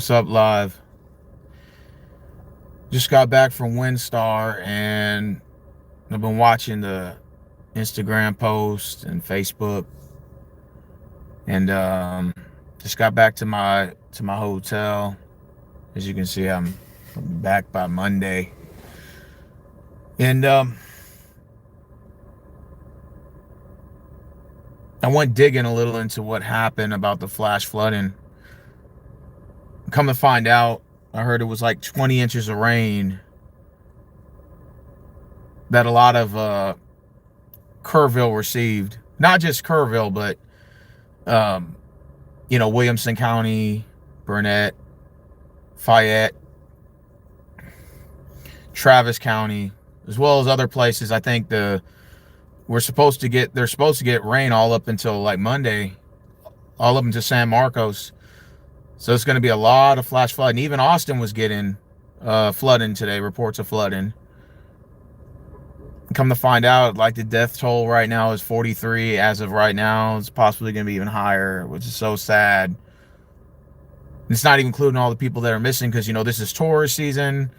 What's up, live? Just got back from WinStar and I've been watching the Instagram posts and Facebook, and just got back to my hotel. As you can see, I'll be back by Monday, and I went digging a little into what happened about the flash flooding. Come to find out, I heard it was like 20 inches of rain that a lot of Kerrville received. Not just Kerrville, but um, Williamson County, Burnett, Fayette, Travis County, as well as other places. I think they're supposed to get rain all up until like Monday, all up into San Marcos. So it's going to be a lot of flash flooding. Even Austin was getting flooding today, reports of flooding. Come to find out, like, the death toll right now is 43 as of right now. It's possibly going to be even higher, which is so sad. It's not even including all the people that are missing, because this is tourist season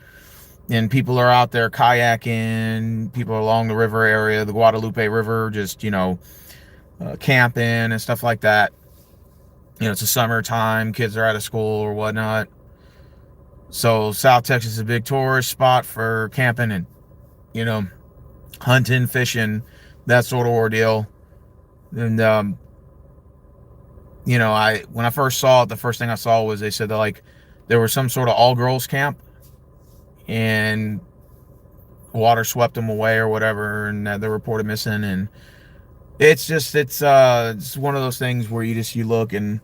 and people are out there kayaking, people along the river area, the Guadalupe River, just camping and stuff like that. It's a summertime, kids are out of school or whatnot. So South Texas is a big tourist spot for camping and hunting, fishing, that sort of ordeal. And I when I first saw it, the first thing I saw was they said that, like, there was some sort of all girls camp and water swept them away or whatever, and they're reported missing. And it's one of those things where you look and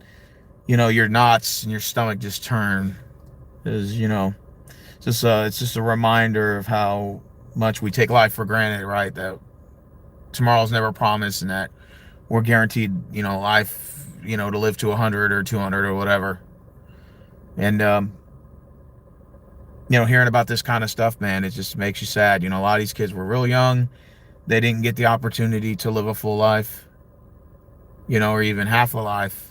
your knots and your stomach just turn, because it's just a reminder of how much we take life for granted, right? That tomorrow's never promised, and that we're guaranteed life, to live to 100 or 200 or whatever. And hearing about this kind of stuff, man, it just makes you sad. A lot of these kids were real young. They didn't get the opportunity to live a full life, or even half a life.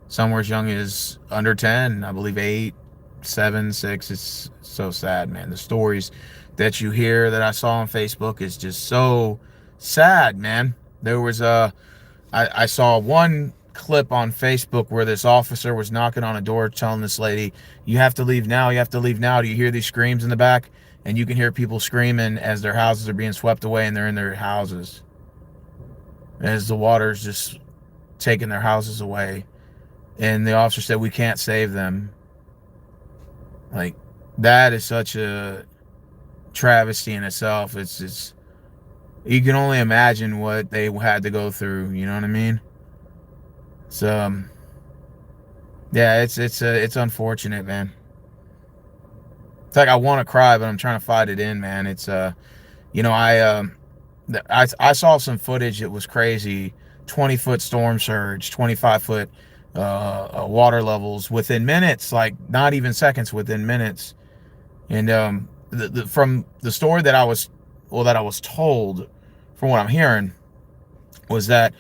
Some were as young as under 10, I believe 8, 7, 6. It's so sad, man. The stories that you hear that I saw on Facebook is just so sad, man. There was I saw one clip on Facebook where this officer was knocking on a door telling this lady, "You have to leave now, you have to leave now." Do you hear these screams in the back? And you can hear people screaming as their houses are being swept away and they're in their houses, as the water's just taking their houses away. And the officer said, "We can't save them." Like, that is such a travesty in itself. It's you can only imagine what they had to go through. You know what I mean? So yeah, it's unfortunate, man. It's like I want to cry, but I'm trying to fight it in, man. It's I saw some footage that was crazy. 20-foot storm surge, 25-foot water levels within minutes, like not even seconds, within minutes. And from the story that I was told, from what I'm hearing, was that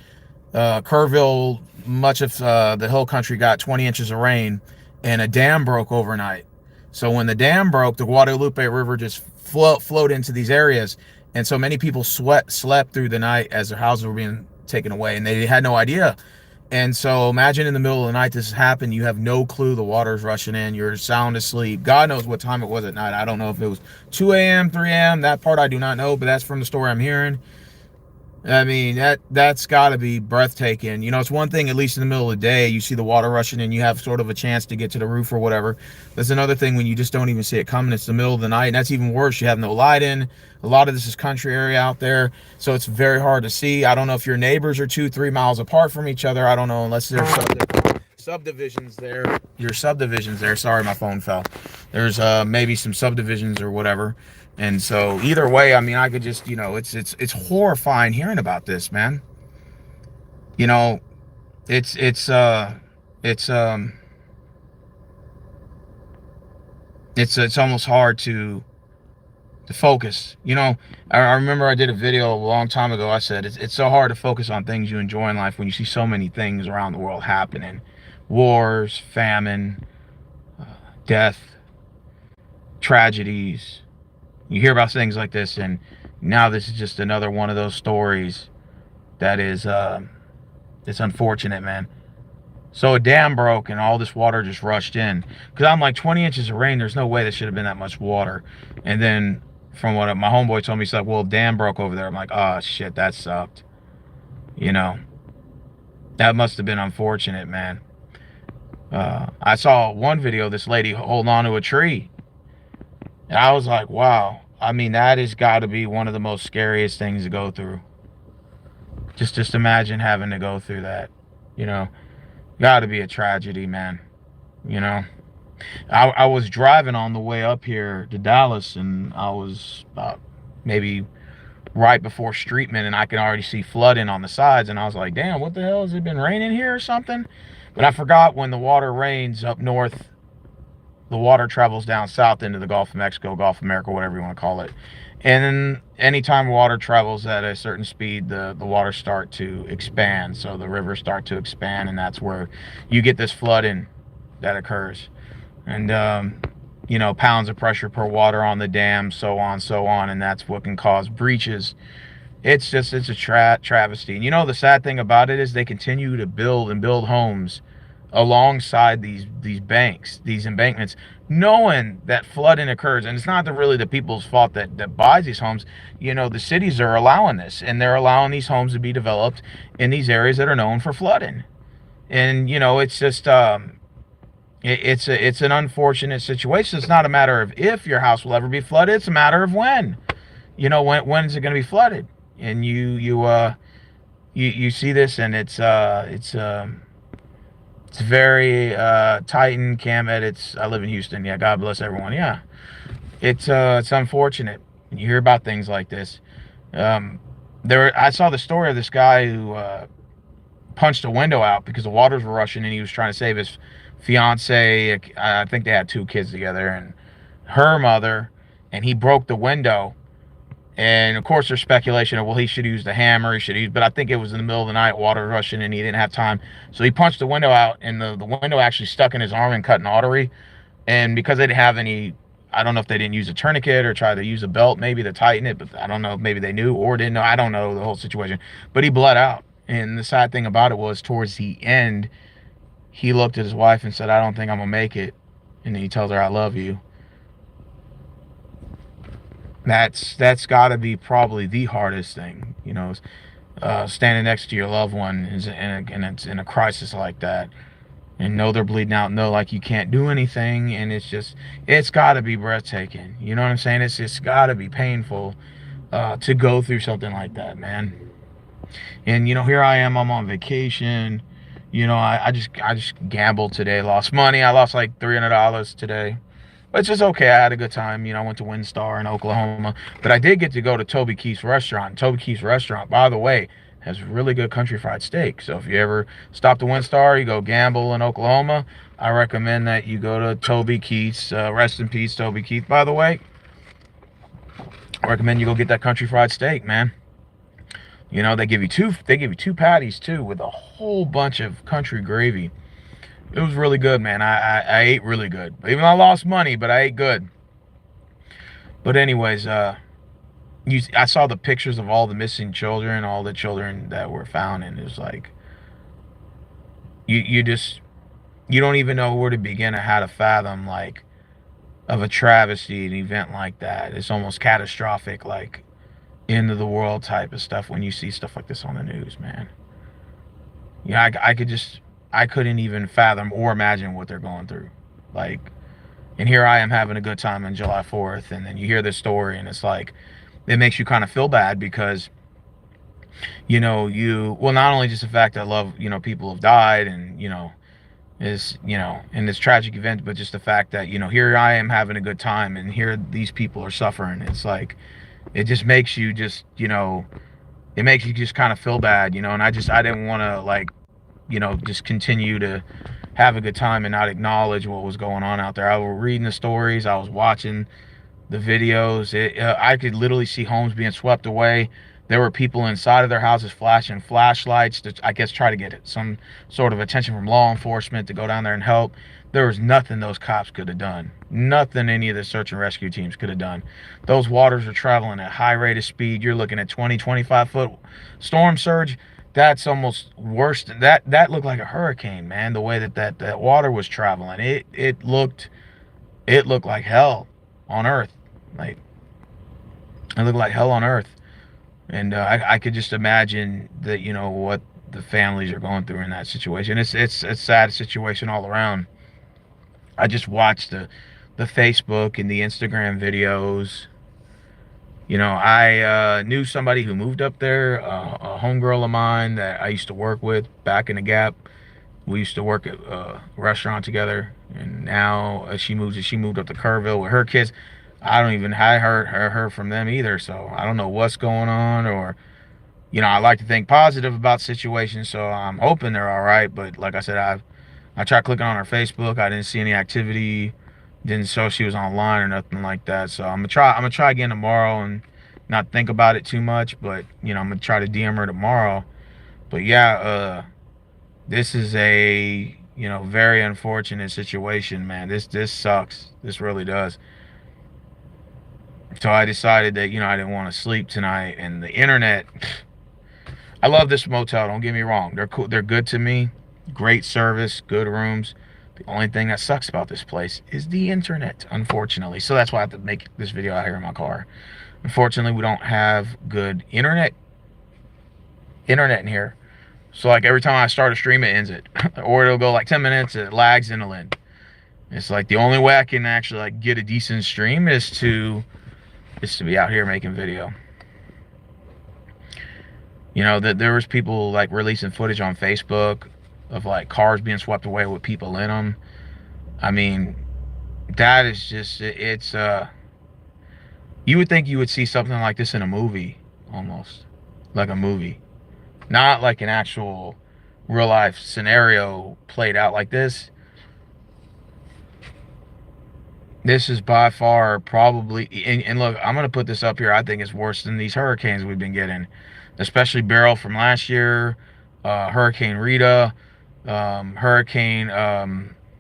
Kerrville, much of the hill country, got 20 inches of rain, and a dam broke overnight. So when the dam broke, the Guadalupe River just flowed into these areas, and so many people slept through the night as their houses were being taken away, and they had no idea. And so imagine in the middle of the night this happened. You have no clue. The water's rushing in. You're sound asleep. God knows what time it was at night. I don't know if it was 2 a.m., 3 a.m. That part I do not know, but that's from the story I'm hearing. I mean, that's got to be breathtaking. It's one thing, at least in the middle of the day, you see the water rushing in, you have sort of a chance to get to the roof or whatever. That's another thing when you just don't even see it coming. It's the middle of the night, and that's even worse. You have no light in. A lot of this is country area out there, so it's very hard to see. I don't know if your neighbors are 2-3 miles apart from each other. I don't know, unless there's subdivisions there. Your subdivisions there. Sorry, my phone fell. There's maybe some subdivisions or whatever. And so either way, I mean, I could just, it's horrifying hearing about this, man. You know, it's it's it's it's almost hard to focus. I remember I did a video a long time ago. I said it's so hard to focus on things you enjoy in life when you see so many things around the world happening: wars, famine, death, tragedies. You hear about things like this, and now this is just another one of those stories that is, it's unfortunate, man. So a dam broke and all this water just rushed in. Because I'm like, 20 inches of rain, there's no way there should have been that much water. And then from what my homeboy told me, he's like, well, dam broke over there. I'm like, oh, shit, that sucked. You know, that must have been unfortunate, man. I saw one video, this lady holding on to a tree. And I was like, wow. I mean, that has got to be one of the most scariest things to go through. Just imagine having to go through that, you know. Got to be a tragedy, man. You know, I was driving on the way up here to Dallas, and I was maybe right before Streetman, and I can already see flooding on the sides, and I was like, damn, what the hell, has it been raining here or something? But I forgot, when the water rains up north, the water travels down south into the Gulf of Mexico, Gulf of America, whatever you want to call it. And then anytime water travels at a certain speed, the waters start to expand. So the rivers start to expand, and that's where you get this flooding that occurs. And, you know, pounds of pressure per water on the dam, so on, and that's what can cause breaches. It's a travesty. And you know, the sad thing about it is they continue to build and build homes alongside these banks, these embankments, knowing that flooding occurs. And it's not really the people's fault that buys these homes. You know, the cities are allowing this, and they're allowing these homes to be developed in these areas that are known for flooding. And you know, it's just it's an unfortunate situation. It's not a matter of if your house will ever be flooded, it's a matter of when. You know, when is it going to be flooded? And you see this, and it's very Titan Cam edits. I live in Houston. Yeah, God bless everyone. Yeah, it's unfortunate. You hear about things like this. I saw the story of this guy who punched a window out because the waters were rushing, and he was trying to save his fiance. I think they had 2 kids together, and her mother. And he broke the window. And of course, there's speculation of, well, he should use the hammer. He should use, but I think it was in the middle of the night, water rushing, and he didn't have time. So he punched the window out, and the window actually stuck in his arm and cut an artery. And because they didn't have any, I don't know if they didn't use a tourniquet or try to use a belt maybe to tighten it, but I don't know. Maybe they knew or didn't know. I don't know the whole situation. But he bled out. And the sad thing about it was, towards the end, he looked at his wife and said, I don't think I'm going to make it. And then he tells her, I love you. That's got to be probably the hardest thing, you know, standing next to your loved one in a crisis like that, and know they're bleeding out, know like you can't do anything, and it's got to be breathtaking. You know what I'm saying? It's got to be painful to go through something like that, man. And you know, here I am, I'm on vacation. You know, I just gambled today, lost money. I lost like $300 today. But it's just okay. I had a good time. You know, I went to WinStar in Oklahoma. But I did get to go to Toby Keith's restaurant. Toby Keith's restaurant, by the way, has really good country fried steak. So if you ever stop to WinStar, you go gamble in Oklahoma, I recommend that you go to Toby Keith's. Rest in peace, Toby Keith, by the way. I recommend you go get that country fried steak, man. You know, they give you two patties too, with a whole bunch of country gravy. It was really good, man. I ate really good. Even though I lost money, but I ate good. But anyways, I saw the pictures of all the missing children, all the children that were found, and it was like, you don't even know where to begin or how to fathom, like, of a travesty, an event like that. It's almost catastrophic, like end of the world type of stuff when you see stuff like this on the news, man. Yeah, I couldn't even fathom or imagine what they're going through. Like, and here I am having a good time on July 4th, and then you hear this story, and it's like, it makes you kind of feel bad because, you know, well, not only just the fact that people have died, and, you know, in this tragic event, but just the fact that, you know, here I am having a good time, and here these people are suffering. It's like, it just makes you just, you know, it makes you just kind of feel bad, you know, and I didn't want to, like, you know, just continue to have a good time and not acknowledge what was going on out there. I was reading the stories, I was watching the videos. I could literally see homes being swept away. There were people inside of their houses flashing flashlights to, I guess, try to get some sort of attention from law enforcement to go down there and help. There was nothing those cops could have done. Nothing any of the search and rescue teams could have done. Those waters are traveling at high rate of speed. You're looking at 20, 25 foot storm surge. That's almost worse than that. That looked like a hurricane, man. The way that water was traveling, it looked like hell on earth. Like, it looked like hell on earth. And I could just imagine that, you know, what the families are going through in that situation. It's a sad situation all around. I just watched the Facebook and the Instagram videos. You know, I knew somebody who moved up there, a homegirl of mine that I used to work with back in the Gap. We used to work at a restaurant together, and now she moved up to Kerrville with her kids. I don't even I heard from them either, so I don't know what's going on. Or, you know, I like to think positive about situations, so I'm hoping they're all right. But like I said, I tried clicking on her Facebook. I didn't see any activity. Didn't show she was online or nothing like that. So I'm gonna try again tomorrow and not think about it too much. But, you know, I'm gonna try to DM her tomorrow. But yeah, this is a, you know, very unfortunate situation, man. This sucks. This really does. So I decided that, you know, I didn't want to sleep tonight. And the internet, I love this motel, don't get me wrong. They're cool, they're good to me. Great service, good rooms. The only thing that sucks about this place is the internet, unfortunately. So that's why I have to make this video out here in my car. Unfortunately, we don't have good internet in here. So like every time I start a stream, it ends it. Or it'll go like 10 minutes, it lags, and it'll end. It's like the only way I can actually like get a decent stream is to be out here making video. You know, that there was people like releasing footage on Facebook of like cars being swept away with people in them. I mean, that is just, it's you would think you would see something like this in a movie, almost like a movie, not like an actual real life scenario played out like this. This is by far probably, and look, I'm going to put this up here. I think it's worse than these hurricanes we've been getting, especially Beryl from last year, Hurricane Rita, Hurricane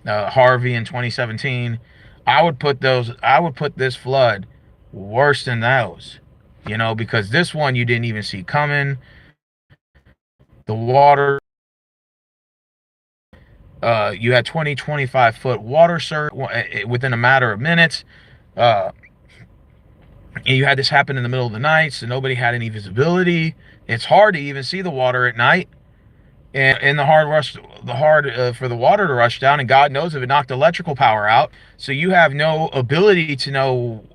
Harvey in 2017. I would put this flood worse than those, you know, because this one you didn't even see coming. The water, you had 20, 25 foot water surge within a matter of minutes. And you had this happen in the middle of the night, so nobody had any visibility. It's hard to even see the water at night. And the hard for the water to rush down, and God knows if it knocked electrical power out. So you have no ability to know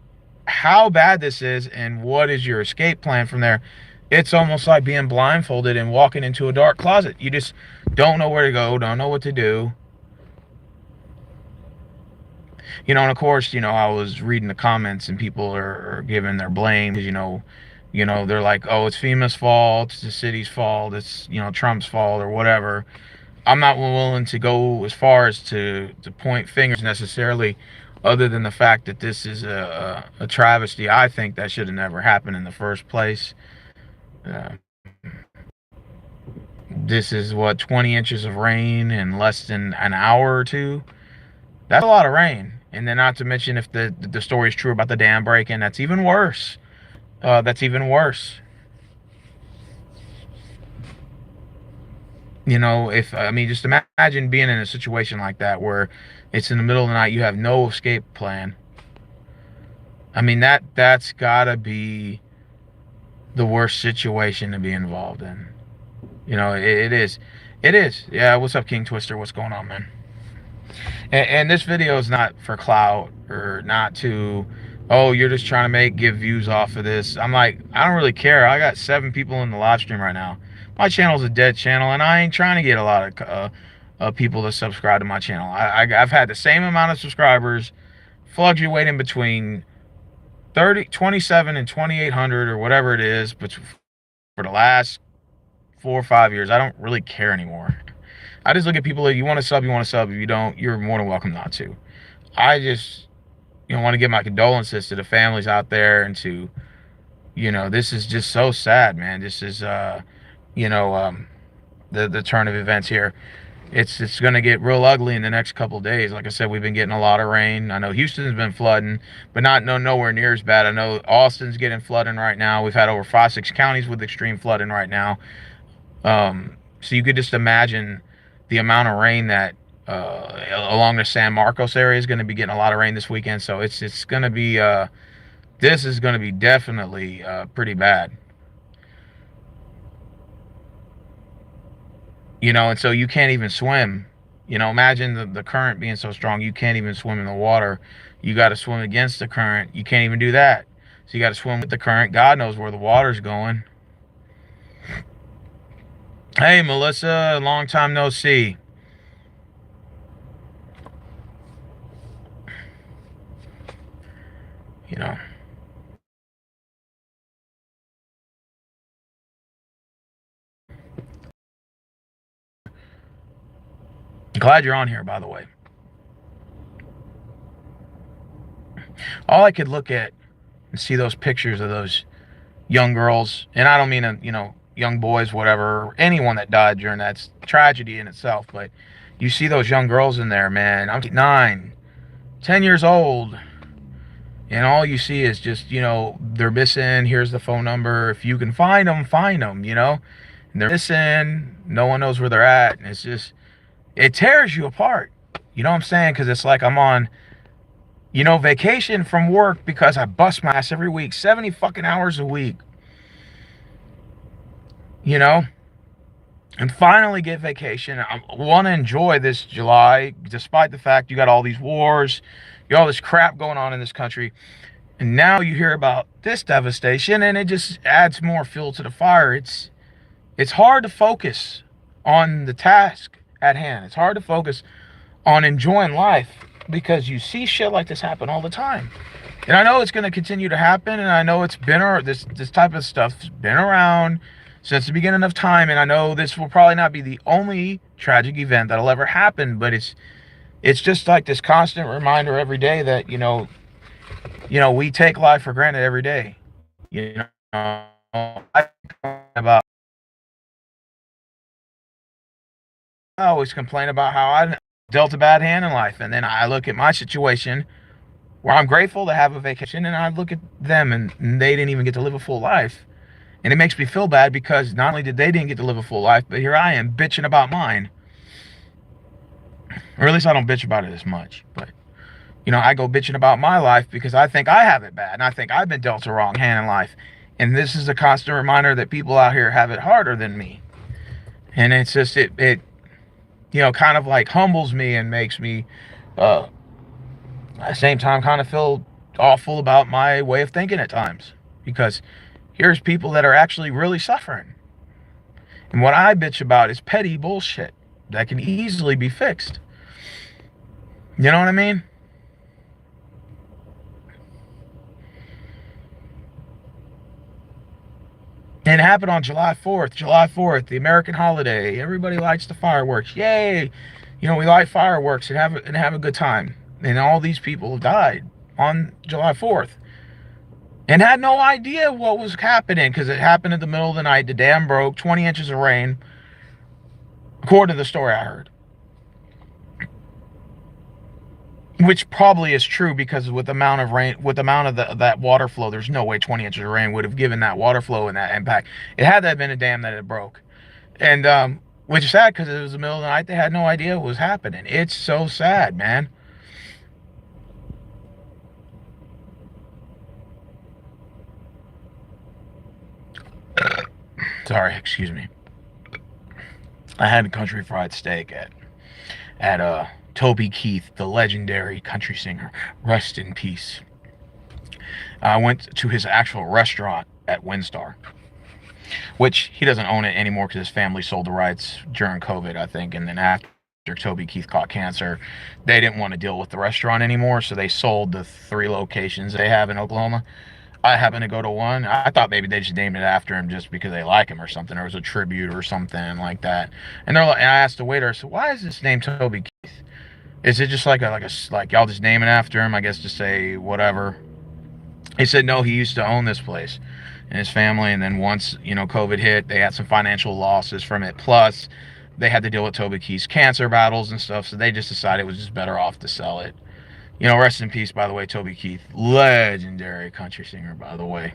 how bad this is and what is your escape plan from there. It's almost like being blindfolded and walking into a dark closet. You just don't know where to go, don't know what to do. You know, and of course, you know, I was reading the comments and people are giving their blame because, you know, they're like, oh, it's FEMA's fault, it's the city's fault, it's, you know, Trump's fault or whatever. I'm not willing to go as far as to point fingers necessarily, other than the fact that this is a travesty. I think that should have never happened in the first place. This is what, 20 inches of rain in less than an hour or two. That's a lot of rain. And then not to mention if the story is true about the dam breaking, that's even worse. That's even worse. You know, I mean, just imagine being in a situation like that where it's in the middle of the night, you have no escape plan. I mean, that's gotta be the worst situation to be involved in. You know, it is. It is. Yeah, what's up, King Twister? What's going on, man? And this video is not for clout or not to, oh, you're just trying to give views off of this. I'm like, I don't really care. I got 7 people in the live stream right now. My channel's a dead channel, and I ain't trying to get a lot of people to subscribe to my channel. I've had the same amount of subscribers fluctuating between 27 and 2,800 or whatever it is, but for the last 4 or 5 years, I don't really care anymore. I just look at people, if you want to sub, you want to sub. If you don't, you're more than welcome not to. I just, you know, want to give my condolences to the families out there and to This is just so sad, man. This is, you know, the turn of events here. It's going to get real ugly in the next couple of days. Like I said, we've been getting a lot of rain. I know Houston's been flooding, but nowhere near as bad. I know Austin's getting flooding right now. We've had over 5, 6 counties with extreme flooding right now. So you could just imagine the amount of rain that along the San Marcos area is going to be getting a lot of rain this weekend. So it's going to be this is going to be definitely pretty bad. And so you can't even swim. Imagine the current being so strong, you can't even swim in the water. You got to swim against the current. You can't even do that. So you got to swim with the current. God knows where the water's going. Hey, Melissa, long time no see. You know. Glad you're on here, by the way. All I could look at and see those pictures of those young girls, and I don't mean, young boys, whatever, anyone that died during that tragedy in itself, but you see those young girls in there, man. I'm 9, 10 years old, and all you see is just, they're missing. Here's the phone number. If you can find them, find them, and they're missing. No one knows where they're at, and it's just, it tears you apart. You know what I'm saying? Because it's like I'm on, vacation from work because I bust my ass every week, 70 fucking hours a week, and finally get vacation. I want to enjoy this July, despite the fact you got all these wars, you got all this crap going on in this country. And now you hear about this devastation, and it just adds more fuel to the fire. It's hard to focus on the task at hand. It's hard to focus on enjoying life because you see shit like this happen all the time. And I know it's going to continue to happen, and I know it's been this type of stuff's been around since the beginning of time, and I know this will probably not be the only tragic event that'll ever happen, but it's just like this constant reminder every day that we take life for granted every day. About I always complain about how I dealt a bad hand in life, and then I look at my situation where I'm grateful to have a vacation, and I look at them and they didn't even get to live a full life. And it makes me feel bad because not only did they didn't get to live a full life, but here I am bitching about mine. Or at least I don't bitch about it as much. But, I go bitching about my life because I think I have it bad. And I think I've been dealt a wrong hand in life. And this is a constant reminder that people out here have it harder than me. And it's just, it kind of like humbles me and makes me, at the same time, kind of feel awful about my way of thinking at times. Because here's people that are actually really suffering. And what I bitch about is petty bullshit that can easily be fixed. You know what I mean? And it happened on July 4th. July 4th, the American holiday. Everybody lights the fireworks. Yay! We light fireworks and have a good time. And all these people died on July 4th. And had no idea what was happening because it happened in the middle of the night. The dam broke, 20 inches of rain, according to the story I heard. Which probably is true because with the amount of rain, with the amount of that water flow, there's no way 20 inches of rain would have given that water flow and that impact. It had to have been a dam that it broke. And which is sad because it was the middle of the night. They had no idea what was happening. It's so sad, man. Sorry, excuse me. I had a country fried steak at Toby Keith, the legendary country singer. Rest in peace. I went to his actual restaurant at WinStar, which he doesn't own it anymore because his family sold the rights during COVID, I think. And then after Toby Keith caught cancer, they didn't want to deal with the restaurant anymore, so they sold the 3 locations they have in Oklahoma. I happened to go to one. I thought maybe they just named it after him just because they like him or something, or it was a tribute or something like that. And I asked the waiter, I said, "Why is this named Toby Keith? Is it just like y'all just name it after him? I guess to say whatever." He said, "No, he used to own this place." and his family. And then once, you know, COVID hit, they had some financial losses from it. Plus, they had to deal with Toby Keith's cancer battles and stuff, so they just decided it was just better off to sell it. You know, rest in peace, by the way, Toby Keith. Legendary country singer, by the way.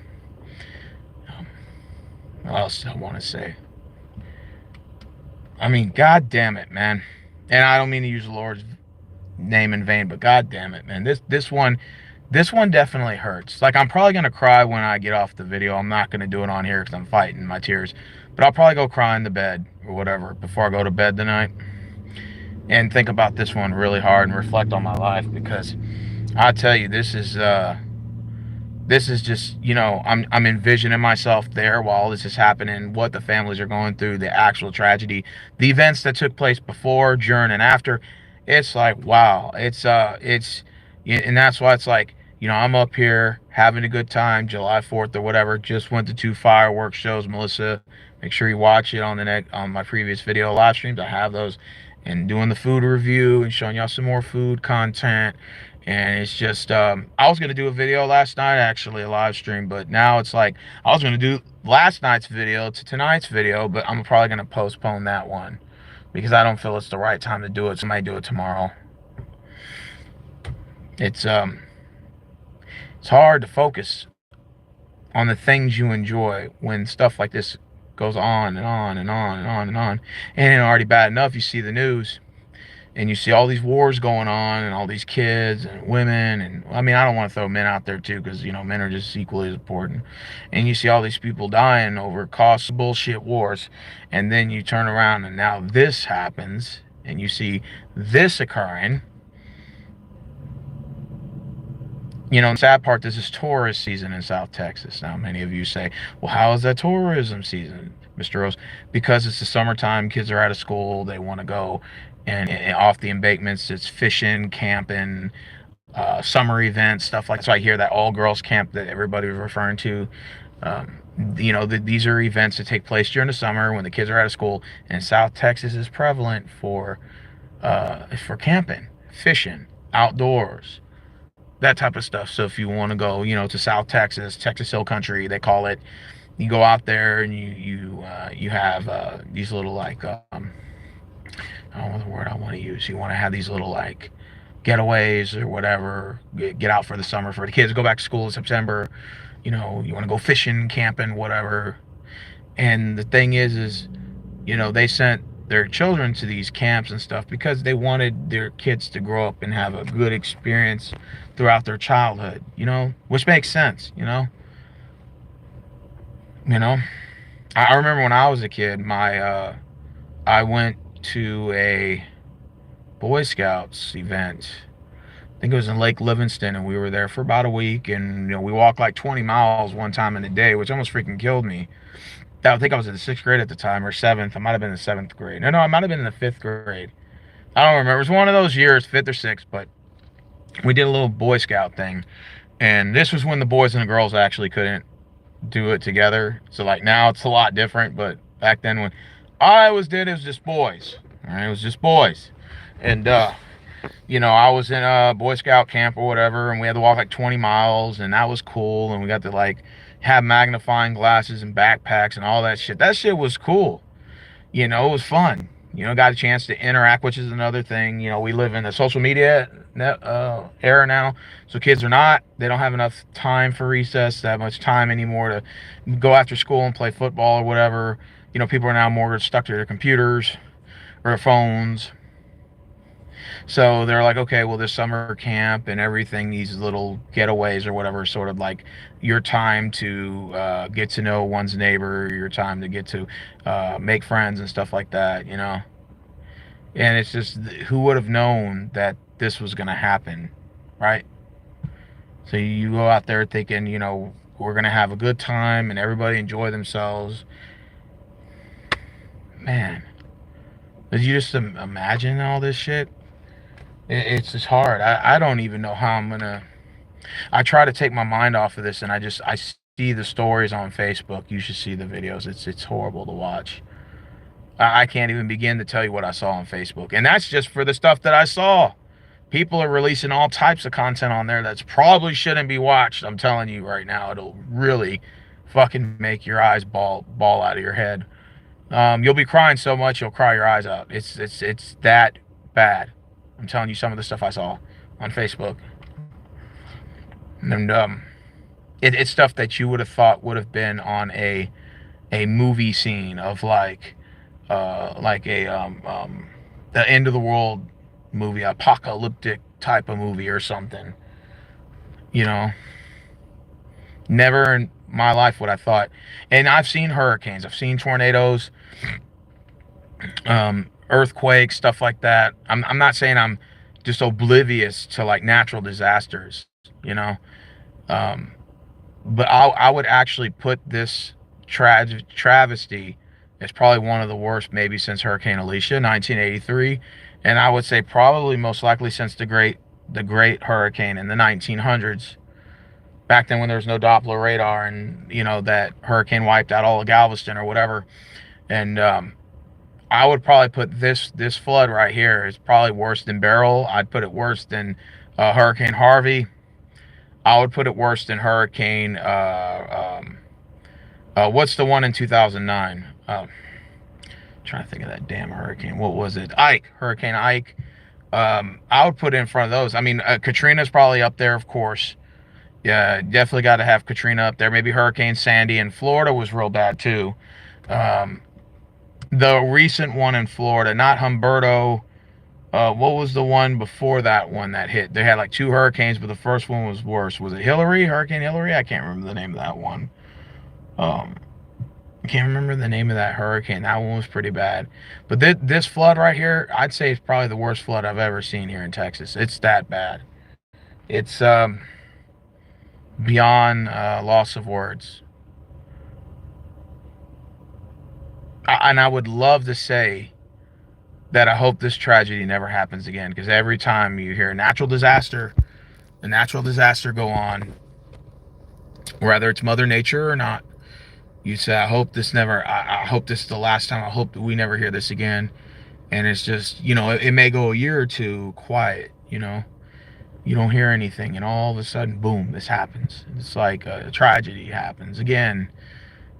What else do I want to say? I mean, god damn it, man. And I don't mean to use the Lord's name in vain, but god damn it, man. This one definitely hurts. Like, I'm probably gonna cry when I get off the video. I'm not gonna do it on here because I'm fighting my tears. But I'll probably go cry in the bed or whatever before I go to bed tonight. And think about this one really hard and reflect on my life, because I tell you, this is just, you know, I'm envisioning myself there while this is happening, what the families are going through, the actual tragedy, the events that took place before, during, and after. It's like, wow. It's and that's why it's like, you know, I'm up here having a good time, July 4th or whatever. Just went to 2 fireworks shows, Melissa. Make sure you watch it on on my previous video live streams. I have those, and doing the food review and showing y'all some more food content. And it's just, I was going to do a video last night, actually, a live stream, but now it's like, I was going to do last night's video to tonight's video, but I'm probably going to postpone that one because I don't feel it's the right time to do it, so I might do it tomorrow. It's hard to focus on the things you enjoy when stuff like this goes on and on and on and on and on. And it's already bad enough, you see the news, and you see all these wars going on and all these kids and women, and I mean, I don't want to throw men out there too, because, you know, men are just equally as important. And you see all these people dying over cost bullshit wars, and then you turn around and now this happens, and you see this occurring. You know, the sad part, this is tourist season in South Texas. Now, many of you say, well, how is that tourism season, Mr. Rose? Because it's the summertime, kids are out of school, they want to go and off the embankments. It's fishing, camping, summer events, stuff like that. So I hear that all girls camp that everybody was referring to. You know, these are events that take place during the summer when the kids are out of school, and South Texas is prevalent for camping, fishing, outdoors, that type of stuff. So if you want to go, you know, to South Texas, Texas Hill Country, they call it, you go out there and you have these little, like, I don't know the word I want to use. You want to have these little, like, getaways or whatever, get out for the summer for the kids, go back to school in September. You know, you want to go fishing, camping, whatever. And the thing is, you know, they sent their children to these camps and stuff because they wanted their kids to grow up and have a good experience throughout their childhood, you know, which makes sense, you know. I remember when I was a kid, I went to a Boy Scouts event. I think it was in Lake Livingston, and we were there for about a week, and, you know, we walked like 20 miles one time in a day, which almost freaking killed me. I think I was in the 6th grade at the time, or 7th. I might have been in the 7th grade. No, I might have been in the 5th grade. I don't remember. It was one of those years, 5th or 6th, but we did a little Boy Scout thing. And this was when the boys and the girls actually couldn't do it together. So, like, now it's a lot different, but back then when I was did, it was just boys. All right, it was just boys. And, you know, I was in a Boy Scout camp or whatever, and we had to walk like 20 miles, and that was cool. And we got to, like, have magnifying glasses and backpacks and all that shit. That shit was cool. You know, it was fun. You know, got a chance to interact, which is another thing. You know, we live in the social media era now, so kids they don't have enough time for recess, that much time anymore to go after school and play football or whatever. You know, people are now more stuck to their computers or their phones. So they're like, okay, well, this summer camp and everything, these little getaways or whatever, sort of like your time to get to know one's neighbor, your time to get to make friends and stuff like that, you know. And it's just, who would have known that this was going to happen, right? So you go out there thinking, you know, we're going to have a good time and everybody enjoy themselves. Man, did you just imagine all this shit? It's just hard. I don't even know how I'm gonna. I try to take my mind off of this, and I see the stories on Facebook. You should see the videos. It's horrible to watch. I can't even begin to tell you what I saw on Facebook, and that's just for the stuff that I saw. People are releasing all types of content on there that's probably shouldn't be watched. I'm telling you right now, it'll really fucking make your eyes ball out of your head. You'll be crying so much you'll cry your eyes out. It's that bad. I'm telling you some of the stuff I saw on Facebook, and it's stuff that you would have thought would have been on a movie scene of like a the end of the world movie, apocalyptic type of movie or something. You know, never in my life would I thought. And I've seen hurricanes, I've seen tornadoes, earthquakes, stuff like that. I'm not saying I'm just oblivious to like natural disasters, you know. Um, but I would actually put this travesty as probably one of the worst, maybe since Hurricane Alicia, 1983, and I would say probably most likely since the Great Hurricane in the 1900s. Back then, when there was no Doppler radar, and you know that hurricane wiped out all of Galveston or whatever, and I would probably put this flood right here is probably worse than Beryl. I'd put it worse than Hurricane Harvey. I would put it worse than Hurricane. What's the one in 2009? Trying to think of that damn hurricane. What was it? Ike. Hurricane Ike. I would put it in front of those. I mean, Katrina's probably up there, of course. Yeah, definitely got to have Katrina up there. Maybe Hurricane Sandy in Florida was real bad too. Um, the recent one in Florida, not Humberto. What was the one before that one that hit? They had like two hurricanes, but the first one was worse. Was it Hillary? Hurricane Hillary? I can't remember the name of that one. Um, I can't remember the name of that hurricane. That one was pretty bad. But this flood right here, I'd say it's probably the worst flood I've ever seen here in Texas. It's that bad. It's beyond loss of words. And I would love to say that I hope this tragedy never happens again, because every time you hear a natural disaster go on, whether it's Mother Nature or not, you say, I hope this never, I hope this is the last time. I hope that we never hear this again. And it's just, you know, it may go a year or two quiet, you know, you don't hear anything, and all of a sudden, boom, this happens. It's like a tragedy happens again,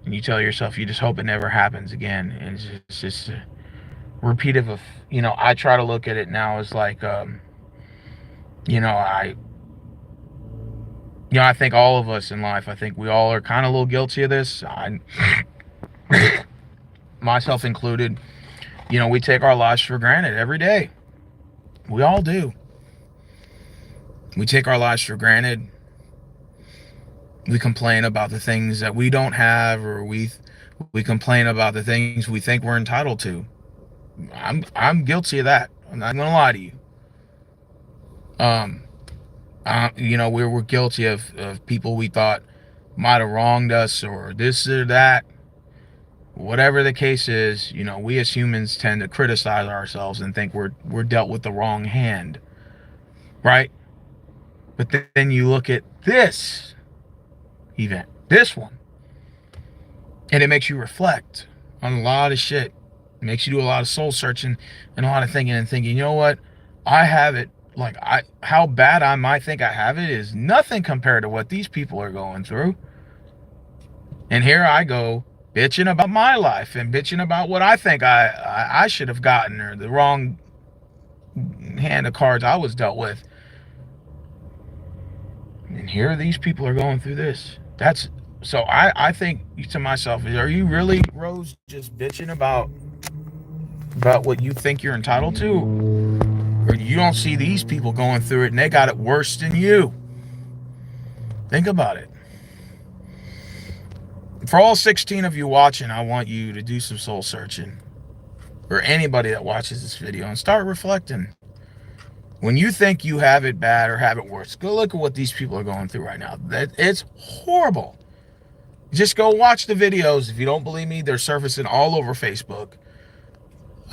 and you tell yourself you just hope it never happens again. And it's just repetitive of, you know, I try to look at it now as like, you know, I think all of us in life, I think we all are kind of a little guilty of this. Myself included, you know, we take our lives for granted every day. We all do. We take our lives for granted. We complain about the things that we don't have, or we complain about the things we think we're entitled to. I'm guilty of that. I'm not gonna lie to you. You know, we're guilty of people we thought might have wronged us, or this or that. Whatever the case is, you know, we as humans tend to criticize ourselves and think we're dealt with the wrong hand, right? But then you look at this event, this one, and it makes you reflect on a lot of shit. It makes you do a lot of soul searching and a lot of thinking, and thinking, you know what? I have it. Like, how bad I might think I have it is nothing compared to what these people are going through. And here I go bitching about my life and bitching about what I think I should have gotten, or the wrong hand of cards I was dealt with. And here these people are going through this. So I think to myself, are you really, Rose, just bitching about what you think you're entitled to? Or you don't see these people going through it and they got it worse than you? Think about it. For all 16 of you watching, I want you to do some soul searching. Or anybody that watches this video, and start reflecting. When you think you have it bad or have it worse, go look at what these people are going through right now. It's horrible. Just go watch the videos. If you don't believe me, they're surfacing all over Facebook.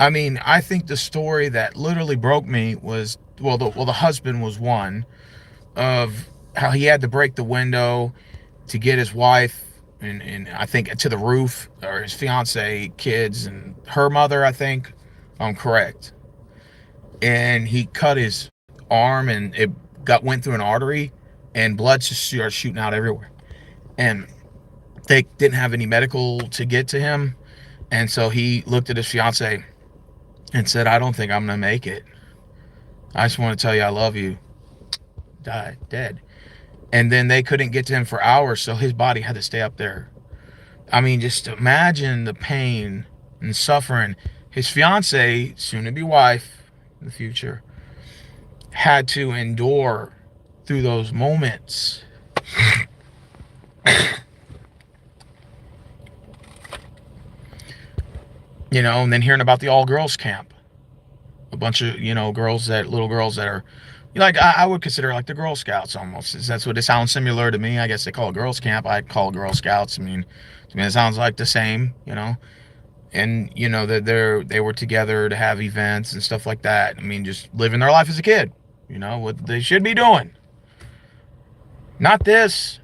I mean, I think the story that literally broke me was, the husband was one, of how he had to break the window to get his wife and I think to the roof, or his fiance, kids, and her mother, I think. I'm correct. And he cut his arm, and it went through an artery, and blood just started shooting out everywhere. And They didn't have any medical to get to him. And so he looked at his fiance and said, I don't think I'm going to make it. I just want to tell you I love you. Died, dead. And then they couldn't get to him for hours, so his body had to stay up there. I mean, just imagine the pain and suffering. His fiance, soon to be wife in the future, had to endure through those moments. You know, and then hearing about the all girls camp. A bunch of, you know, little girls that are, like, I would consider like the Girl Scouts almost. That's what it sounds similar to me. I guess they call it girls camp. I call it Girl Scouts. I mean, to me, it sounds like the same, you know. And, you know, that they were together to have events and stuff like that. I mean, just living their life as a kid, you know, what they should be doing. Not this.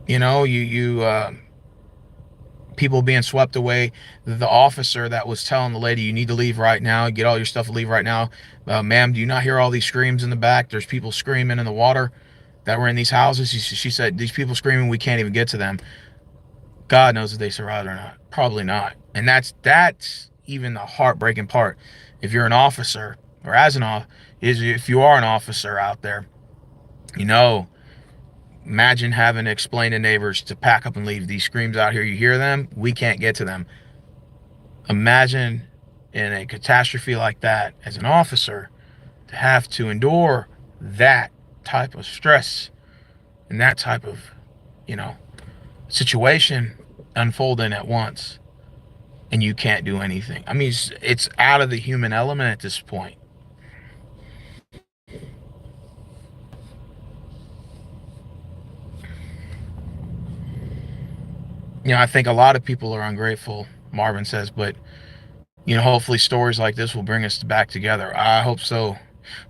You know, people being swept away. The officer that was telling the lady, you need to leave right now, get all your stuff, leave right now. Ma'am, do you not hear all these screams in the back? There's people screaming in the water that were in these houses. She said, these people screaming, we can't even get to them. God knows if they survived or not. Probably not. And that's even the heartbreaking part. If you're an officer, or if you are an officer out there, you know, imagine having to explain to neighbors to pack up and leave. These screams out here, you hear them, we can't get to them. Imagine in a catastrophe like that, as an officer, to have to endure that type of stress and that type of, you know, situation unfolding at once, and you can't do anything. I mean, it's out of the human element at this point. You know, I think a lot of people are ungrateful, Marvin says, but, you know, hopefully stories like this will bring us back together. I hope so.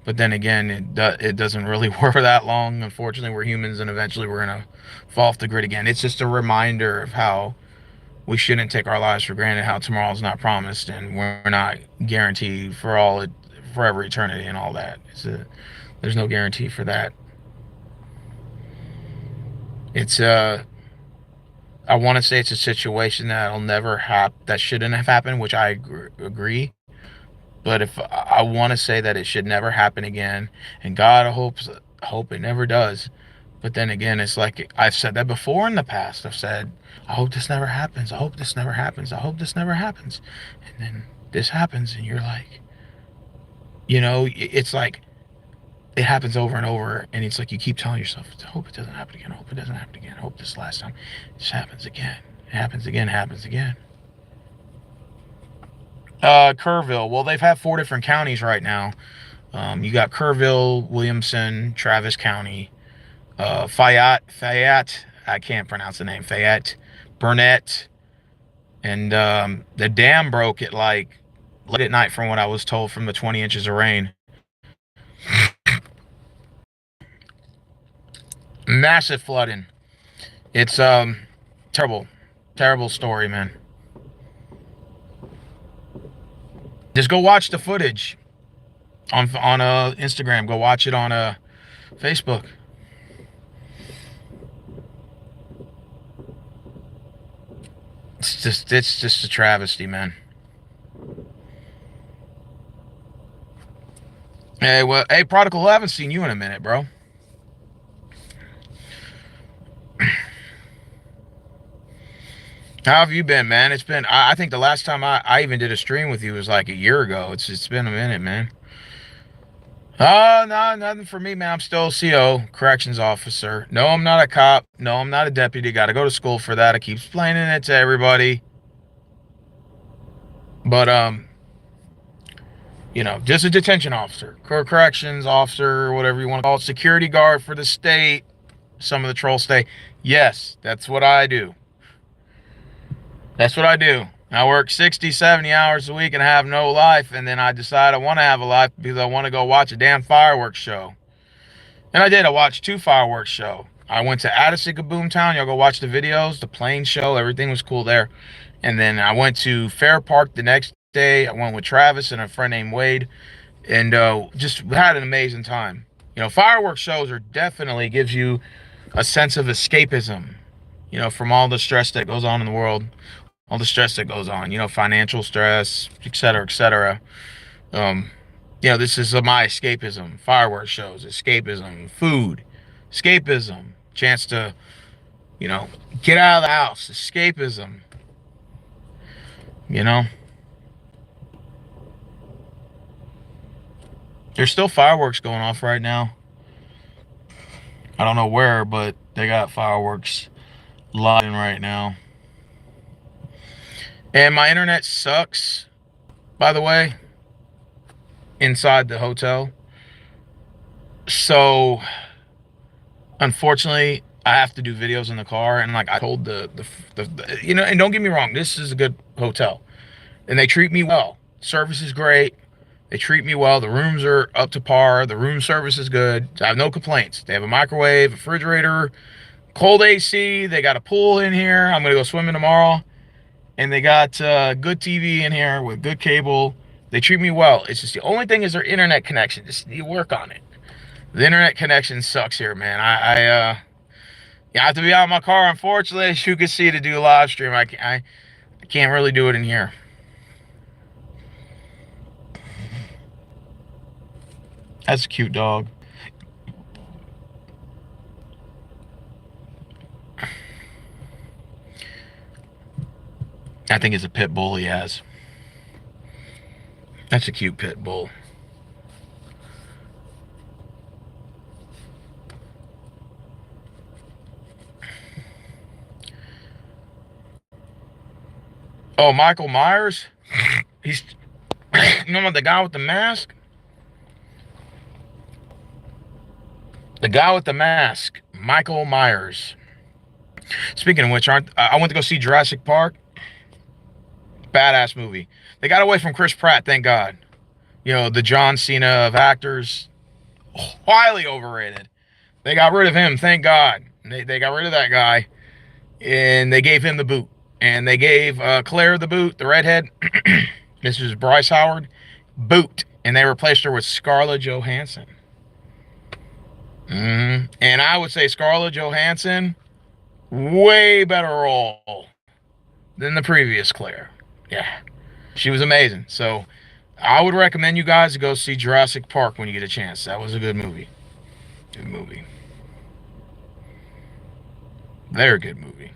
But then again, it doesn't really work for that long. Unfortunately, we're humans, and eventually we're going to fall off the grid again. It's just a reminder of how we shouldn't take our lives for granted, how tomorrow's not promised, and we're not guaranteed forever eternity and all that. There's no guarantee for that. I want to say it's a situation that'll never that shouldn't have happened, which I agree. But if I want to say that it should never happen again, and God hope it never does. But then again, it's like I've said that before in the past. I've said, I hope this never happens. I hope this never happens. I hope this never happens. And then this happens, and you're like, you know, it's like it happens over and over, and it's like you keep telling yourself, I hope it doesn't happen again. I hope it doesn't happen again. I hope this last time. This happens again. It happens again. It happens again. Kerrville. Well, they've had 4 different counties right now. You got Kerrville, Williamson, Travis County, Fayette. I can't pronounce the name. Fayette, Burnett, and the dam broke at like late at night, from what I was told, from the 20 inches of rain. Massive flooding. It's terrible story, man. Just go watch the footage on Instagram. Go watch it on Facebook. It's just a travesty, man. Hey, Prodigal, I haven't seen you in a minute, bro. How have you been, man? It's been, I think the last time I even did a stream with you was like a year ago. It's been a minute, man. Oh, no, nothing for me, man. I'm still a CO, corrections officer. No, I'm not a cop. No, I'm not a deputy. Got to go to school for that. I keep explaining it to everybody. But, you know, just a detention officer, corrections officer, whatever you want to call it, security guard for the state. Some of the trolls say, yes, that's what I do. That's what I do. I work 60, 70 hours a week and have no life, and then I decide I want to have a life because I want to go watch a damn fireworks show. And I did. I watched 2 fireworks shows. I went to Addison Boomtown. Y'all go watch the videos, the plane show. Everything was cool there. And then I went to Fair Park the next day. I went with Travis and a friend named Wade, and just had an amazing time. You know, fireworks shows are definitely gives you a sense of escapism, from all the stress that goes on in the world, all the stress that goes on, financial stress, et cetera, et cetera. Um, this is my escapism. Fireworks shows, escapism, food, escapism, chance to, get out of the house, escapism, you know. There's still fireworks going off right now. I don't know where, but they got fireworks lighting right now. And my internet sucks, by the way, inside the hotel. So, unfortunately, I have to do videos in the car. And like I told the and don't get me wrong, this is a good hotel. And they treat me well. Service is great. They treat me well. The rooms are up to par. The room service is good. I have no complaints. They have a microwave, refrigerator, cold AC. They got a pool in here. I'm going to go swimming tomorrow. And they got good TV in here with good cable. They treat me well. It's just the only thing is their internet connection. Just need to work on it. The internet connection sucks here, man. I have to be out of my car, unfortunately, as you can see, to do a live stream. I can't really do it in here. That's a cute dog. I think it's a pit bull he has. That's a cute pit bull. Oh, Michael Myers? He's, the guy with the mask? The guy with the mask, Michael Myers. Speaking of which, I went to go see Jurassic Park. Badass movie. They got away from Chris Pratt, thank God. The John Cena of actors. Highly overrated. They got rid of him, thank God. They got rid of that guy. And they gave him the boot. And they gave Claire the boot, the redhead. This is Bryce Howard. Boot. And they replaced her with Scarlett Johansson. And I would say Scarlett Johansson, way better role than the previous Claire. Yeah, she was amazing. So I would recommend you guys to go see Jurassic Park when you get a chance. That was a good movie. Good movie. Very good movie.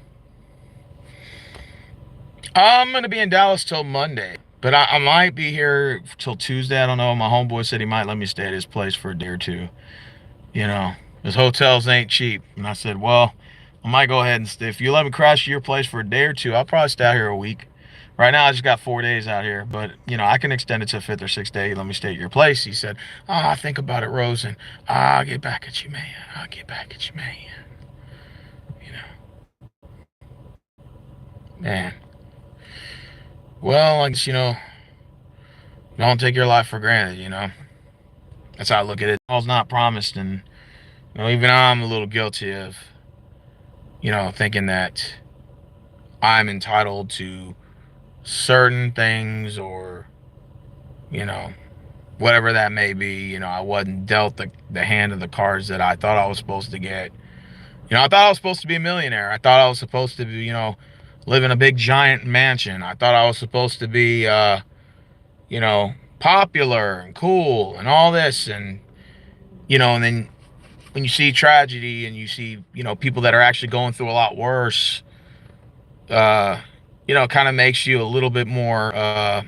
I'm going to be in Dallas till Monday. But I might be here till Tuesday. I don't know. My homeboy said he might let me stay at his place for a day or two. His hotels ain't cheap. And I said, well, I might go ahead and stay. If you let me crash your place for a day or two, I'll probably stay out here a week. Right now, I just got 4 days out here. But, I can extend it to a 5th or 6th day. Let me stay at your place. He said, think about it, Rose, and I'll get back at you, man. I'll get back at you, man. Man. Well, I guess, don't take your life for granted, That's how I look at it. All's not promised, and even I'm a little guilty of, thinking that I'm entitled to certain things or, whatever that may be. I wasn't dealt the hand of the cards that I thought I was supposed to get. I thought I was supposed to be a millionaire. I thought I was supposed to be, live in a big giant mansion. I thought I was supposed to be, popular and cool and all this. And, and then when you see tragedy and you see, people that are actually going through a lot worse, kind of makes you a little bit more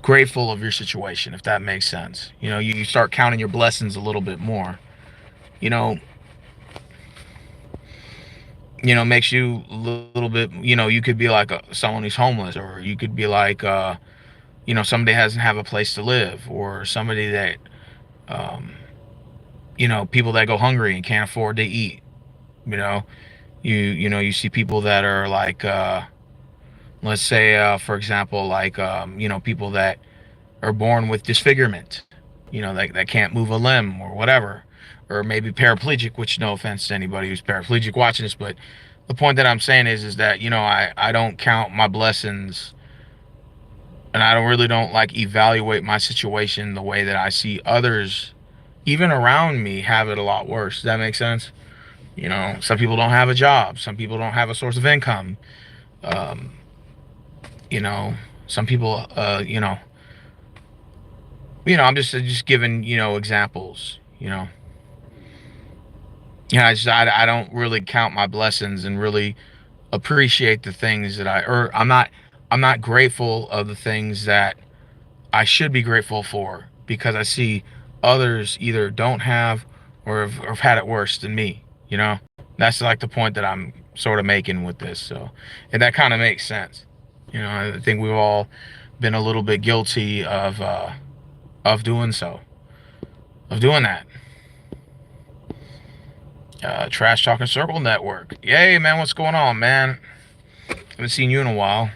grateful of your situation, if that makes sense. You start counting your blessings a little bit more. Makes you a little bit, you could be like someone who's homeless, or you could be like, somebody doesn't have a place to live, or somebody that, people that go hungry and can't afford to eat. You see people that are like, let's say, for example, like, people that are born with disfigurement, that can't move a limb or whatever, or maybe paraplegic, which no offense to anybody who's paraplegic watching this, but the point that I'm saying is that, I don't count my blessings, and I don't like evaluate my situation the way that I see others, even around me, have it a lot worse. Does that make sense? Some people don't have a job. Some people don't have a source of income. Um, you know, some people, I'm just giving, examples, I don't really count my blessings and really appreciate the things that I'm not grateful of the things that I should be grateful for, because I see others either don't have or have had it worse than me, That's like the point that I'm sort of making with this. So, and that kind of makes sense. I think we've all been a little bit guilty of doing so, of doing that. Trash Talking Circle Network. Yay, man, what's going on, man? Haven't seen you in a while.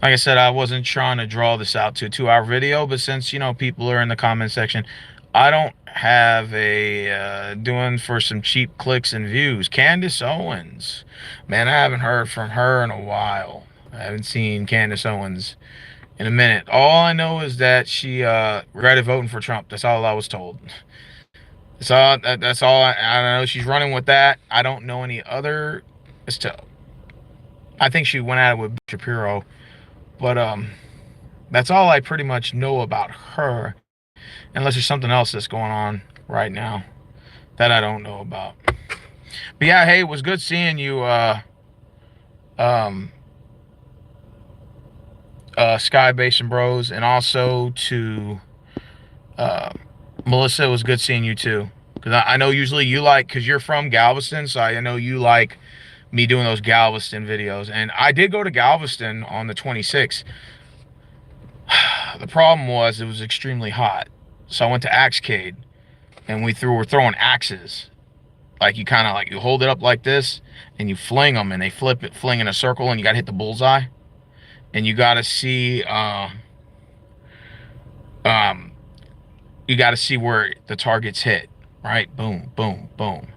Like I said, I wasn't trying to draw this out to a 2-hour video, but since, people are in the comment section, I don't have a doing for some cheap clicks and views. Candace Owens. Man, I haven't heard from her in a while. I haven't seen Candace Owens in a minute. All I know is that she regretted voting for Trump. That's all I was told. That's all I know. She's running with that. I don't know any other. I think she went at it with Shapiro. But that's all I pretty much know about her, unless there's something else that's going on right now that I don't know about. But yeah, hey, it was good seeing you, Sky Basin Bros, and also to Melissa. It was good seeing you too, because I know usually you like, because you're from Galveston, so I know you like me doing those Galveston videos. And I did go to Galveston on the 26th. The problem was it was extremely hot, so I went to Axecade, and were throwing axes. Like, you kind of like, you hold it up like this and you fling them, and they fling in a circle, and you got to hit the bullseye, and you got to see where the target's hit, right? Boom, boom, boom.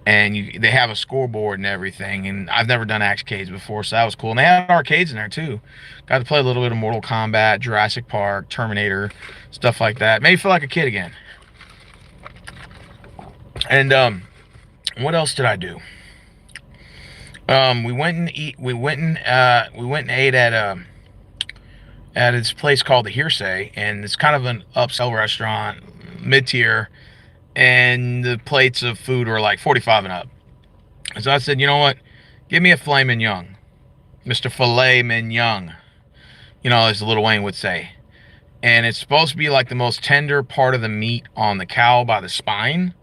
And they have a scoreboard and everything, and I've never done Axecades before, so that was cool. And they had arcades in there too. Got to play a little bit of Mortal Kombat, Jurassic Park, Terminator, stuff like that. Made me feel like a kid again. And what else did I do? We went and ate at this place called the Hearsay, and it's kind of an upsell restaurant, mid-tier. And the plates of food were like 45 and up. So I said, you know what? Give me a filet mignon. Mr. Filet Mignon. As Lil Wayne would say. And it's supposed to be like the most tender part of the meat on the cow by the spine.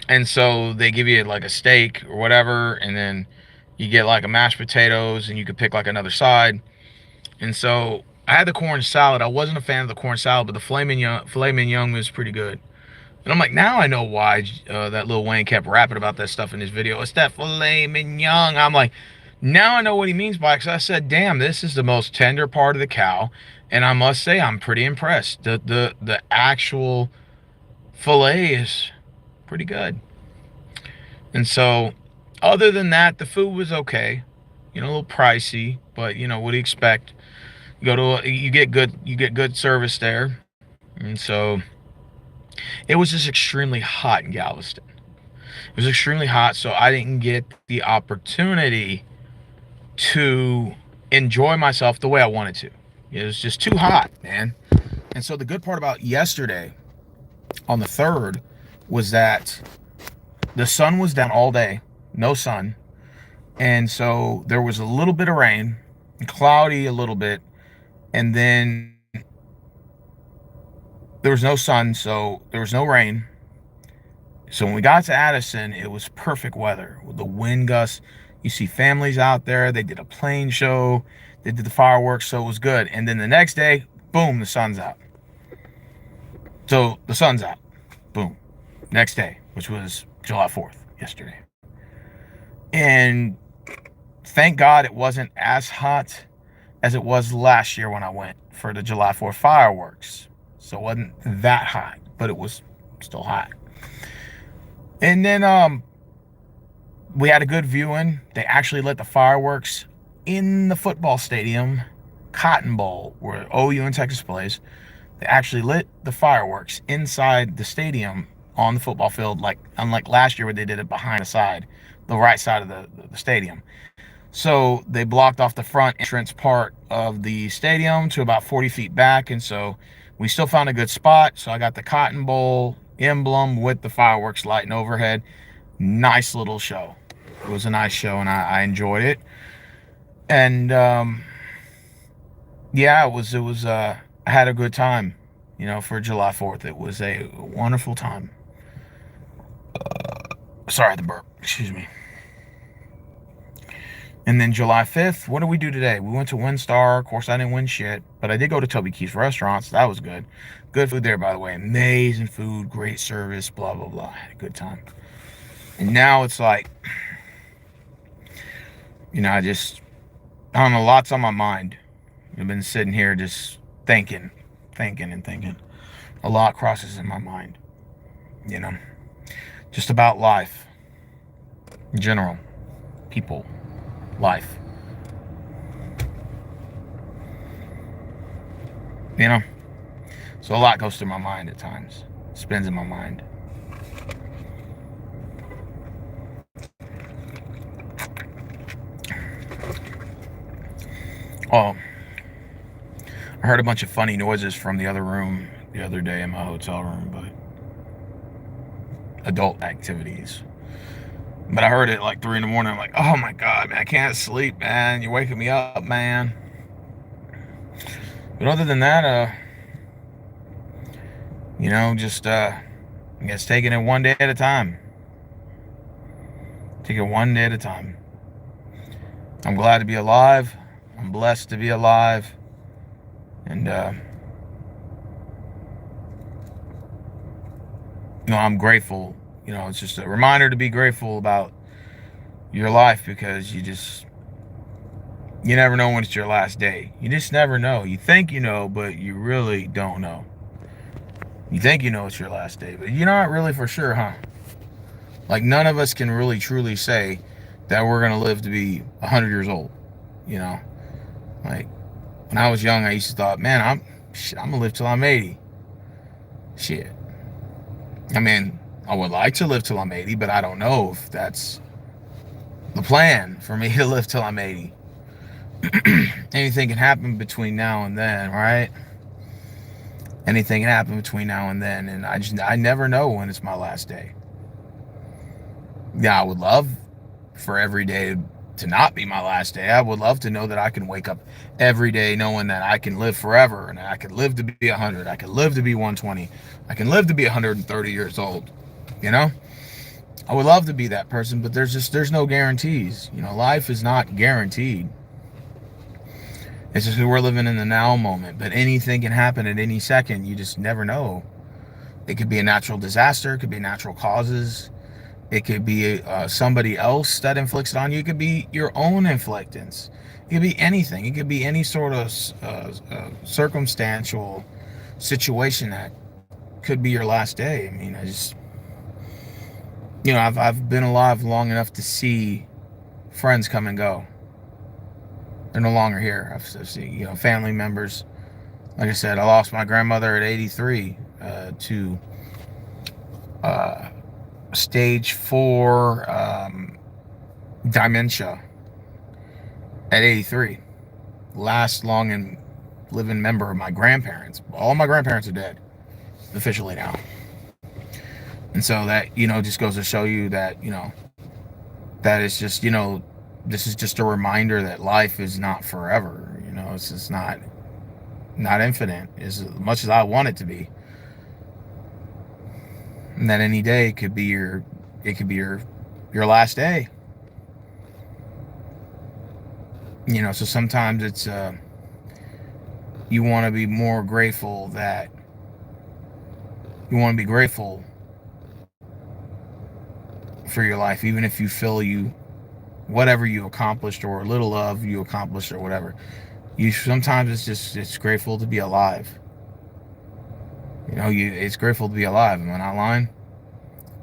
And so they give you like a steak or whatever, and then you get like a mashed potatoes, and you could pick like another side. And so I had the corn salad. I wasn't a fan of the corn salad, but the filet mignon was pretty good. And I'm like, now I know why that Lil Wayne kept rapping about that stuff in his video. It's that filet mignon. I'm like, now I know what he means by it. Because I said, damn, this is the most tender part of the cow. And I must say, I'm pretty impressed. The actual filet is pretty good. And so, other than that, the food was okay. A little pricey, but what do you expect? You get good service there. And so it was just extremely hot in Galveston. It was extremely hot, so I didn't get the opportunity to enjoy myself the way I wanted to. It was just too hot, man. And so the good part about yesterday, on the 3rd, was that the sun was down all day. No sun. And so there was a little bit of rain, cloudy a little bit, and then there was no sun, so there was no rain. So when we got to Addison, it was perfect weather with the wind gusts. You see families out there. They did a plane show. They did the fireworks, so it was good. And then the next day, boom, the sun's out. So the sun's out. Boom. Next day, which was July 4th, yesterday. And thank God it wasn't as hot as it was last year when I went for the July 4th fireworks. So it wasn't that hot, but it was still hot. And then we had a good viewing. They actually lit the fireworks in the football stadium, Cotton Bowl, where OU and Texas plays. They actually lit the fireworks inside the stadium on the football field, like unlike last year where they did it behind the right side of the stadium. So they blocked off the front entrance part of the stadium to about 40 feet back. And so we still found a good spot. So I got the Cotton Bowl emblem with the fireworks lighting overhead. Nice little show. It was a nice show, and I enjoyed it. And yeah, I had a good time, for July 4th. It was a wonderful time. Sorry, the burp. Excuse me. And then July 5th, what did we do today? We went to WinStar. Of course, I didn't win shit, but I did go to Toby Keith's restaurant, so that was good. Good food there, by the way. Amazing food, great service, blah, blah, blah. Had a good time. And now it's like, I don't know, lots on my mind. I've been sitting here just thinking. A lot crosses in my mind, just about life in general, people, life. So a lot goes through my mind at times, spins in my mind. Oh, I heard a bunch of funny noises from the other room the other day in my hotel room, but adult activities. But I heard it like 3 in the morning. I'm like, oh my God, man, I can't sleep, man. You're waking me up, man. But other than that, I guess taking it one day at a time. Take it one day at a time. I'm glad to be alive. I'm blessed to be alive. And, I'm grateful. It's just a reminder to be grateful about your life, because you never know when it's your last day. You just never know. You think you know, but you really don't know. You think you know it's your last day, but you're not really for sure, huh? Like, none of us can really truly say that we're going to live to be 100 years old, Like, when I was young, I used to thought, man, I'm going to live till I'm 80. Shit. I mean, I would like to live till I'm 80, but I don't know if that's the plan for me to live till I'm 80. Anything can happen between now and then, right? Anything can happen between now and then, and I never know when it's my last day. Yeah, I would love for every day to not be my last day. I would love to know that I can wake up every day knowing that I can live forever, and I can live to be 100. I can live to be 120. I can live to be 130 years old. I would love to be that person, but there's no guarantees. Life is not guaranteed. It's just we're living in the now moment, but anything can happen at any second. You just never know. It could be a natural disaster. It could be natural causes. It could be somebody else that inflicts it on you. It could be your own inflictance. It could be anything. It could be any sort of circumstantial situation that could be your last day. I mean, I've been alive long enough to see friends come and go. They're no longer here. I've seen, family members. Like I said, I lost my grandmother at 83 to stage 4 dementia at 83. Last long and living member of my grandparents. All my grandparents are dead officially now. And so that, just goes to show you that, that it's just, this is just a reminder that life is not forever. It's just not infinite as much as I want it to be. And that any day it could be your last day. So sometimes it's you want to be more grateful that you want to be grateful for your life, even if you feel whatever you accomplished or little of you accomplished or whatever. Sometimes it's grateful to be alive. It's grateful to be alive. Am I not lying?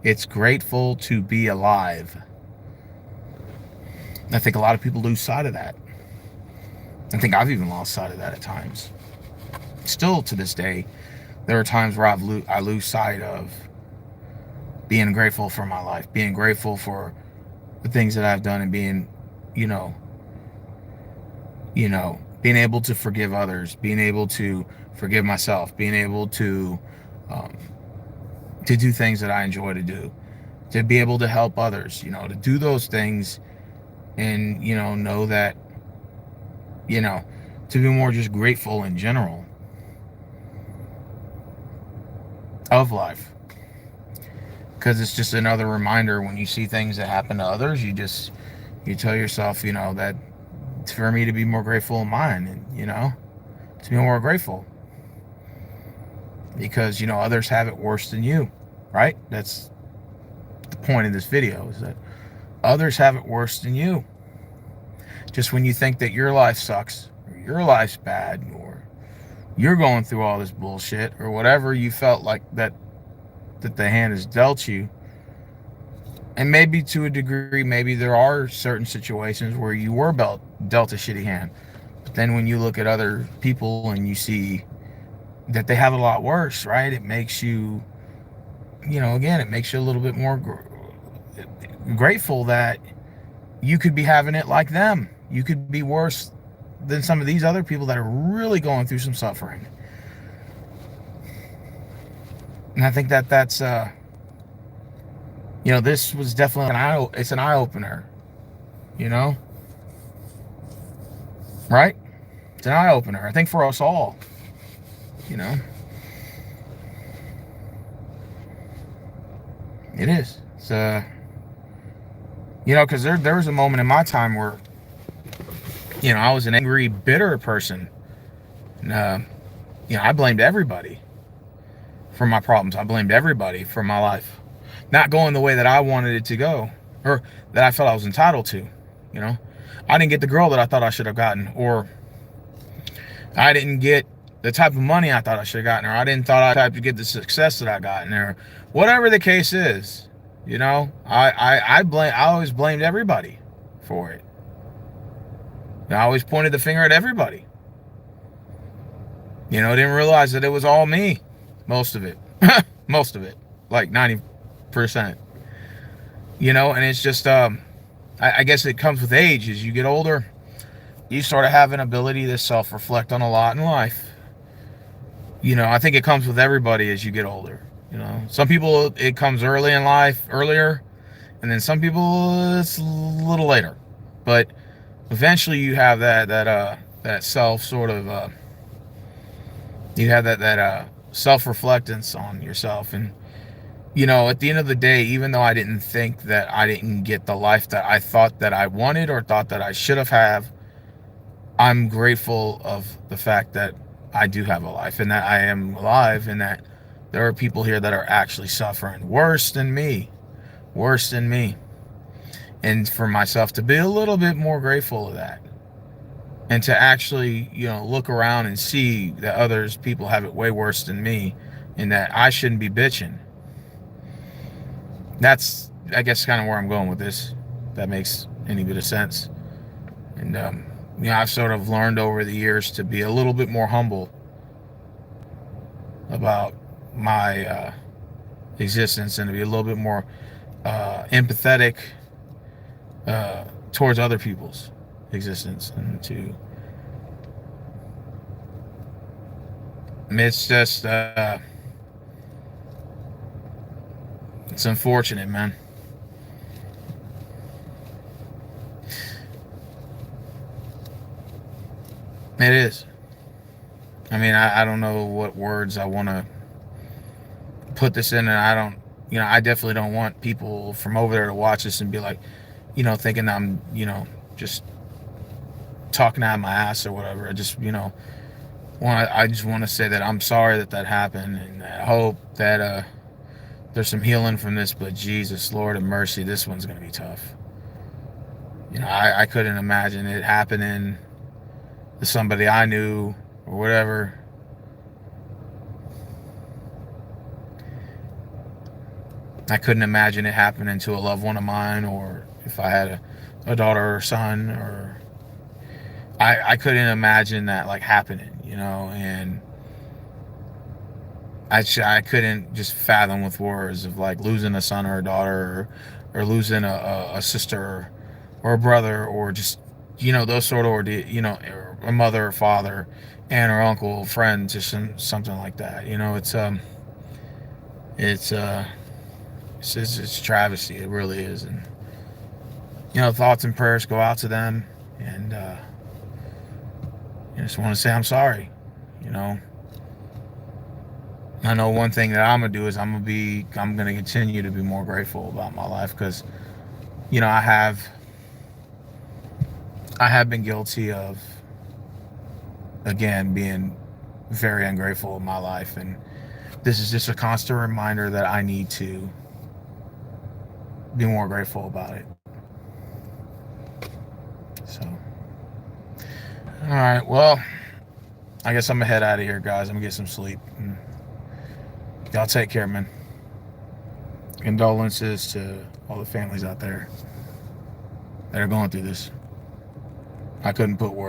It's grateful to be alive. I think a lot of people lose sight of that. I think I've even lost sight of that at times. Still to this day, there are times where I lose sight of being grateful for my life, being grateful for the things that I've done, and being, you know, being able to forgive others, being able to forgive myself, being able um, to do things that I enjoy to be able to help others, to do those things, and know that, you know, to be more just grateful in general of life. Because it's just another reminder when you see things that happen to others, you tell yourself, that it's for me to be more grateful in mine, and to be more grateful, because others have it worse than you, right? That's the point of this video, is that others have it worse than you. Just when you think that your life sucks, or your life's bad, or you're going through all this bullshit, or whatever you felt like that the hand has dealt you. And maybe to a degree, maybe there are certain situations where you were dealt a shitty hand. But then when you look at other people and you see that they have a lot worse, right? It makes you, again, it makes you a little bit more grateful that you could be having it like them. You could be worse than some of these other people that are really going through some suffering. And I think that's this was definitely it's an eye opener, right? It's an eye opener, I think, for us all, It is. It's because there was a moment in my time where, I was an angry, bitter person. And, I blamed everybody for my problems. I blamed everybody for my life not going the way that I wanted it to go, or that I felt I was entitled to. I didn't get the girl that I thought I should have gotten, or I didn't get the type of money I thought I should have gotten, or I didn't thought I'd get the success that I got, or whatever the case is. I always blamed everybody for it. And I always pointed the finger at everybody. Didn't realize that it was all me. Most of it. Most of it. Like 90%. And it's just, I guess it comes with age. As you get older, you start to have an ability to self-reflect on a lot in life. I think it comes with everybody as you get older. Some people, it comes earlier, and then some people it's a little later. But eventually you have that self sort of, you have that self-reflectance on yourself. And at the end of the day, even though I didn't think that I didn't get the life that I thought that I wanted or thought that I should have, I'm grateful of the fact that I do have a life, and that I am alive, and that there are people here that are actually suffering worse than me. And for myself to be a little bit more grateful of that, and to actually, look around and see that people have it way worse than me, and that I shouldn't be bitching. That's, I guess, kind of where I'm going with this. If that makes any bit of sense. And, I've sort of learned over the years to be a little bit more humble about my existence, and to be a little bit more empathetic towards other people's existence, and it's just it's unfortunate, man. It is. I mean, I don't know what words I want to put this in, and I definitely don't want people from over there to watch this and be like, thinking I'm, just talking out of my ass or whatever. I just, I just want to say that I'm sorry that happened, and I hope that there's some healing from this. But Jesus, Lord of mercy, this one's going to be tough. I couldn't imagine it happening to somebody I knew or whatever. I couldn't imagine it happening to a loved one of mine, or if I had a daughter or son, or I couldn't imagine that happening, and I couldn't just fathom with words of like losing a son or a daughter, or losing a sister or a brother, or just, those sort of, or or a mother or father, aunt or uncle, friend, just something like that. It's it's a travesty. It really is. And thoughts and prayers go out to them. And I just want to say I'm sorry. You know, I know one thing that I'm gonna do is I'm gonna continue to be more grateful about my life, because you know I have I have been guilty of, again, being very ungrateful in my life, and this is just a constant reminder that I need to be more grateful about it. So, all right, well, I guess I'm gonna head out of here, guys. I'm gonna get some sleep. And y'all take care, man. Condolences to all the families out there that are going through this. I couldn't put words